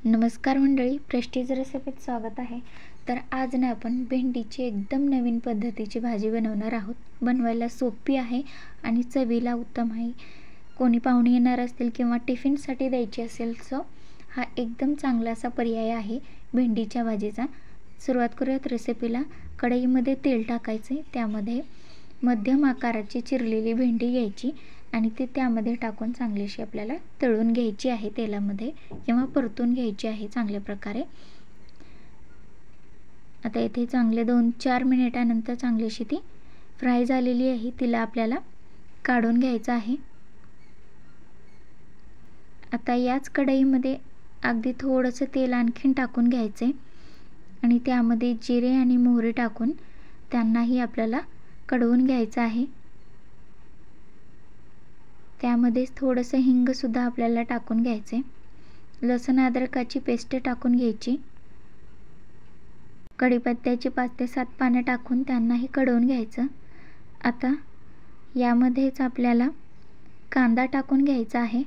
नमस्कार मंडळी, प्रेस्टीज रेसिपीत स्वागत आहे। तर आज ना आपण भेंडीची एकदम नवीन पद्धतीची भाजी बनवणार आहोत। बनवायला सोपी आहे आणि चवीला उत्तम आहे। कोणी पाहुणे येणार असतील किंवा टिफिनसाठी द्यायची असेल सो हा एकदम चांगला असा पर्याय आहे भेंडीच्या भाजीचा। सुरुवात करूयात रेसिपीला। कढईमध्ये तेल टाकायचे, त्यामध्ये मध्यम आकाराची चिरलेली भेंडी घ्यायची आणि ती त्यामध्ये टाकून चांगलीशी आपल्याला तळून घ्यायची आहे तेलामध्ये किंवा परतून घ्यायची आहे चांगल्या प्रकारे। आता इथे चांगले 2-4 मिनिटांनंतर चांगलीशी ती फ्राय झालेली आहे, तिला आपल्याला काढून घ्यायचं आहे। आता याच कढईमध्ये अगदी थोडंसं तेल आणखीन टाकून घ्यायचे आणि त्यामध्ये जिरे आणि मोहरी टाकून त्यांनाही आपल्याला कडवून घ्यायचं आहे। त्यामध्ये थोडंसं हिंग सुद्धा आपल्याला टाकून घ्यायचे। लसूण अद्रकाची पेस्ट टाकून घ्यायची। कढीपत्त्याची 5 ते 7 पाने टाकून त्यांनाही कडवून घ्यायचं। आता यामध्येच आपल्याला कांदा टाकून घ्यायचा आहे।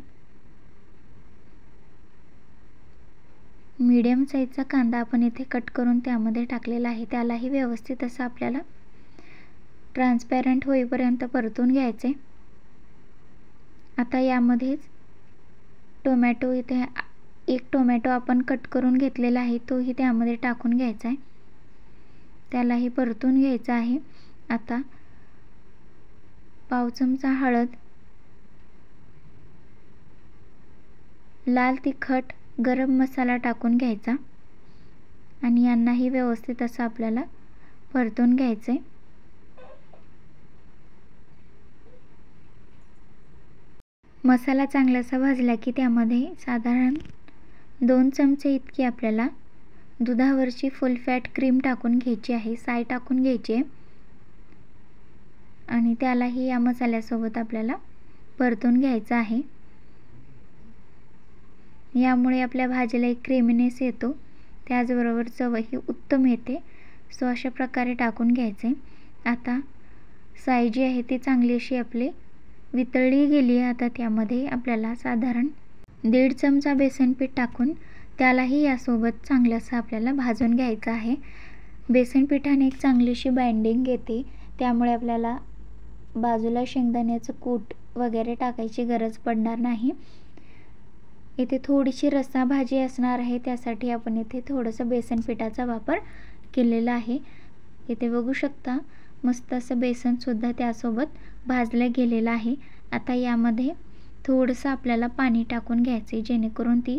मीडियम साईजचा कांदा आपण इथे कट करून त्यामध्ये टाकलेला आहे। त्यालाही व्यवस्थित असं आपल्याला ट्रान्सपॅरंट होईपर्यंत परतून घ्यायचे। आता यामध्येच टोमॅटो, इथे 1 टोमॅटो आपण कट करून घेतलेला आहे, तोही त्यामध्ये टाकून घ्यायचा आहे। त्यालाही परतून घ्यायचा आहे। आता पाव चमचा हळद, लाल तिखट, गरम मसाला टाकून घ्यायचा आणि यांनाही व्यवस्थित असं आपल्याला परतून घ्यायचे। मसाला चांगलासा भाजला की त्यामध्ये साधारण 2 चमचे इतकी आपल्याला दुधावरची फुल फॅट क्रीम टाकून घ्यायची आहे, साय टाकून घ्यायची आहे आणि त्यालाही या मसाल्यासोबत आपल्याला परतून घ्यायचं आहे। यामुळे आपल्या भाजीला एक क्रीमीनेस येतो, त्याचबरोबर चवही उत्तम येते। सो अशा प्रकारे टाकून घ्यायचे। आता साय जी आहे ती चांगली अशी आपली वितळली गेली आहे। आता त्यामध्ये आपल्याला साधारण 1.5 चमचा बेसन पीठ टाकून त्यालाही यासोबत चांगलंसं आपल्याला भाजून घ्यायचं आहे। बेसन पिठाने एक चांगलीशी बाइंडिंग येते, त्यामुळे आपल्याला बाजूला शेंगदाण्याचं कूट वगैरे टाकायची गरज पडणार नाही। इथे थोडीशी रस्सा भाजी असणार आहे, त्यासाठी आपण इथे थोडंसं बेसन पिठाचा वापर केलेला आहे। इथे बघू शकता मस्त असं बेसन सुद्धा त्यासोबत भाजलं गेलेलं आहे। आता यामध्ये थोडंसं आपल्याला पाणी टाकून घ्यायचे, जेणेकरून ती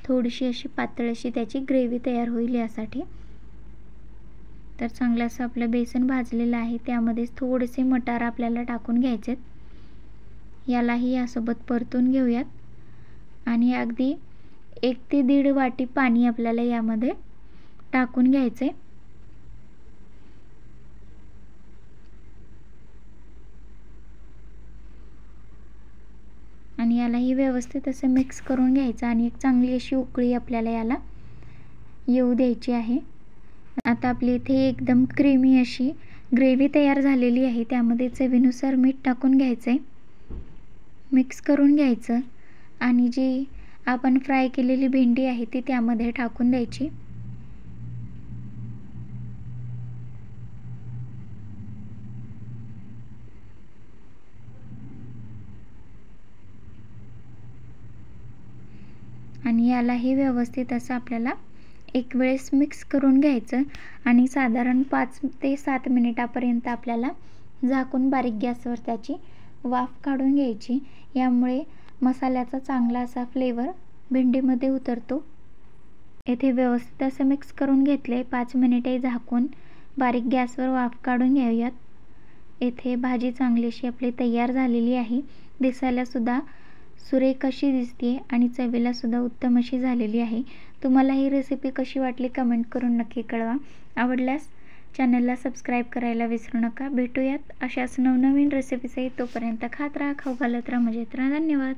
थोडीशी अशी पातळ अशी त्याची ग्रेव्ही तयार होईल यासाठी। तर चांगलं असं आपलं बेसन भाजलेलं आहे, त्यामध्ये थोडेसे मटार आपल्याला टाकून घ्यायचे। यालाही यासोबत परतून घेऊयात आणि अगदी 1 ते 1.5 वाटी पाणी आपल्याला यामध्ये टाकून घ्यायचे। आणि यालाही व्यवस्थित असं मिक्स करून घ्यायचं आणि एक चांगली अशी उकळी आपल्याला याला येऊ द्यायची आहे। आता आपली इथे एकदम क्रीमी अशी ग्रेव्ही तयार झालेली आहे, त्यामध्ये चवीनुसार मीठ टाकून घ्यायचे, मिक्स करून घ्यायचं आणि जी आपण फ्राय केलेली भेंडी आहे ती त्यामध्ये टाकून द्यायची। आणि यालाही व्यवस्थित असं आपल्याला एक वेळेस मिक्स करून घ्यायचं आणि साधारण 5 ते 7 मिनिटापर्यंत आपल्याला झाकून बारीक गॅसवर त्याची वाफ काढून घ्यायची। यामुळे मसाल्याचा चांगला असा फ्लेवर भेंडीमध्ये उतरतो। येथे व्यवस्थित असं मिक्स करून घेतले, 5 मिनिटे झाकून बारीक गॅसवर वाफ काढून घेऊयात। येथे भाजी चांगली अशी आपली तयार झालेली आहे, दिसायला सुद्धा सुरेख अशी दिसते आणि चवीला सुद्धा उत्तम अशी झालेली आहे। तुम्हाला ही रेसिपी कशी वाटली कमेंट करून नक्की कळवा। आवडल्यास चॅनलला सबस्क्राईब करायला विसरू नका। भेटूयात अशाच नवनवीन रेसिपीसहित, तोपर्यंत खात राहा, खाऊ घालत राहा, मजेत राहा। धन्यवाद।